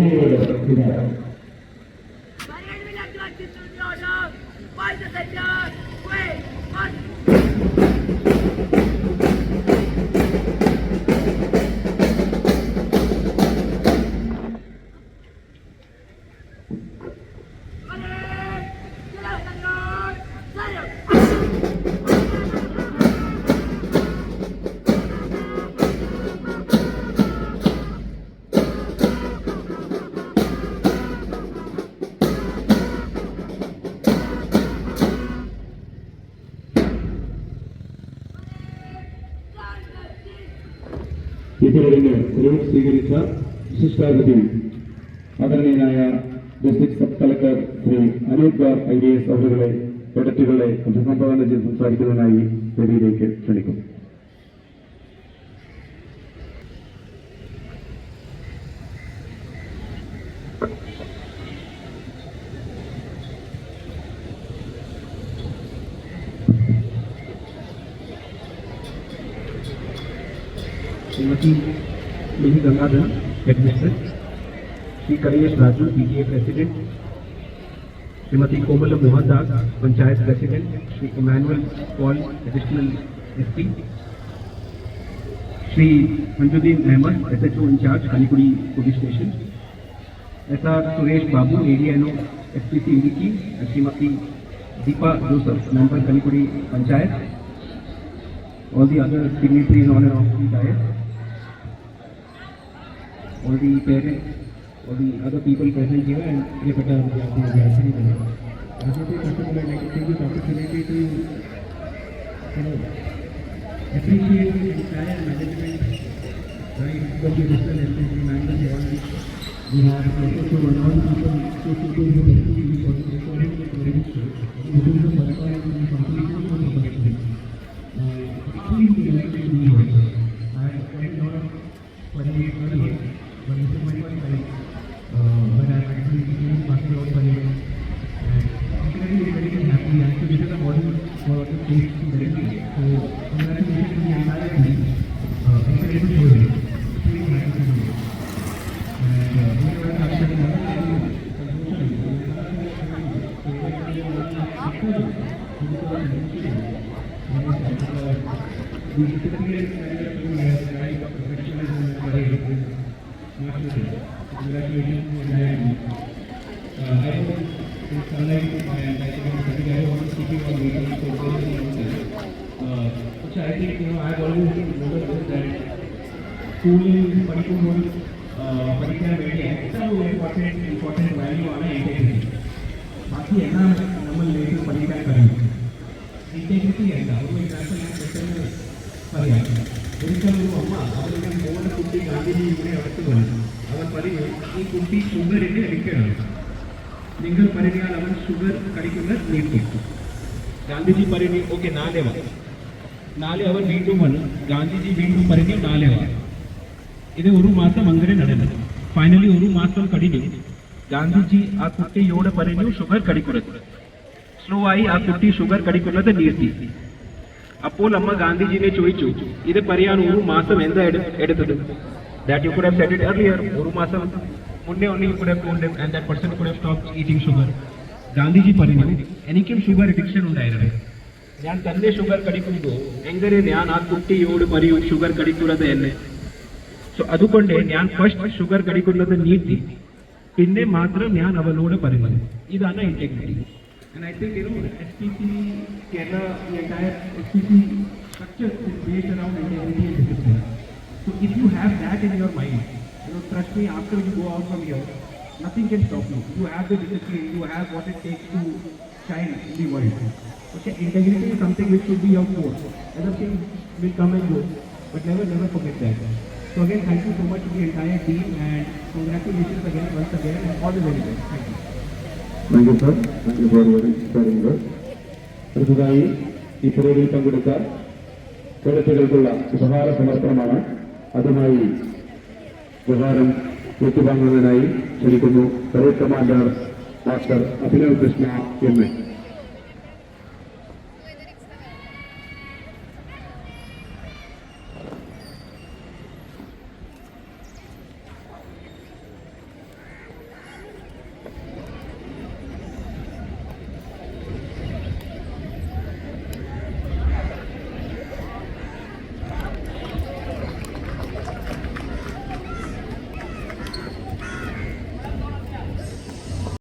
വിജയികളുടെ വിജയം. ഇപ്പോഴെന്ന് റൂട്ട് സ്വീകരിച്ച വിശിഷ്ടാതിഥി ആദരണീയനായ district sub collector Shri Anoop ഗാർ IAS അവരുടെ കേഡറ്റുകളെ അഭിസംബോധന ചെയ്ത് സംസാരിക്കുന്നതിനായി വേദിയിലേക്ക് ക്ഷണിക്കും. Shrimati Mini Gangadhar headmistress, Shri Kalesh Raju PTA president, Shrimati Komal Mohandas panchayat president, Shri Emmanuel Paul additional SP, Shri Manjuddin Ahmed SHO incharge Kalikudi police station, SR Suresh Babu ADNO SPC Idukki, Shrimati Deepa Joseph member Kalikudi panchayat, all the other dignitaries on and off the dais, all the parents, all the other people present here, and Priyapata Vidyarthi Bhai. First of all, I'd like to take this opportunity to appreciate the entire management, right, from the digital SPC members, all we have also all the people, so people who are actually recording the register, who do the first time in the completion of the production. Please be elected to be here. I spent a lot of parade earlier, but this is my first time when I actually became master of parade, and I'm very happy. Actually, this is a model for the state directly. So, congratulations to the entire team. Incredible story. Really happy to be here. And we are actually the discipline and right of professionalism and parade is not nothing. Congratulations to the entire team. I know it's sunlight and I think I don't want to keep you on waiting for very long time. Which I think, I've always noticed that schooling, particularly important value on integrity. बाकी है ना normal लेकर पढ़िका करेंगे integrity है ना वो example यहाँ sector में पढ़िया उनका वो अम्मा अगर इनका मोहन कुट्टी गांधी जी इन्हें अवश्य बोले अगर पढ़ी ये कुट्टी शुगर इन्हें लिखे रहा निंगल परिणिया अवन शुगर करिकुलर नीति गांधी जी परिणि ओके नाले अवन वीटू मन गांधी जी वीटू परिणि नालेवा इधर उरु मासम अंगरे नडेल फाइनली उरु मासम कडिनी ಗಾಂಧೀಜಿ ಆ ಕುಟ್ಟಿಯೋಡ ಪರಿಣಿಯು ಶುಗರ್ ಕಡಿಕುರದು ಸ್ಲೋ ಆയി ಆ ಕುಟ್ಟಿ ಶುಗರ್ ಕಡಿಕುರದು ನೀರ್ತಿ അപ്പോൾ അമ്മ ഗാന്ധിജിനെ ചോദിച്ചു ഇത് പറയാൻ ഒരു മാസം എന്താ എടുത്തത് that you could have said it earlier ഒരു മാസം മുന്നേ only you could have told him and that person could have stopped eating sugar Gandhiji പറഞ്ഞു എനിക്കും ഷുഗർ അഡിക്ഷൻ ഉണ്ടായിരുന്നു ഞാൻ തന്നെ ഷുഗർ കടിക്കുമ്പോൾ എങ്ങനെ ഞാൻ ആ കുട്ടിയോട് പറയൂ ഷുഗർ കടിക്കുന്നത് എന്ന് സോ അതുകൊണ്ട് ഞാൻ ഫസ്റ്റ് ഷുഗർ കടിക്കുന്നത് നീട്ടി പിന്നെ മാത്രം ഞാൻ അവളോട് പറയുന്നത് ഇതാണ് integrity and I think SPC Kerala the entire SPC structure is based around integrity and discipline so if you have that in your mind trust me after you go out from here nothing can stop you you have the discipline you have what it takes to shine in the world okay integrity is something which should be your core other things will come and go but never forget that. So again, thank you so much to the entire team and congratulations again once again and all the very best. Thank you. Thank you sir. Thank you for sharing that. അടുത്തതായി ഈ പരിപാടിയിൽ പങ്കെടുത്ത കേഡറ്റുകൾക്കുള്ള ഉപഹാര സമർപ്പണമാണ്. അതുമായി ഉപഹാരം ഏറ്റുവാങ്ങുന്നതിനായി ക്ഷണിക്കുന്നു parade commander master Abhinav Krishna MA.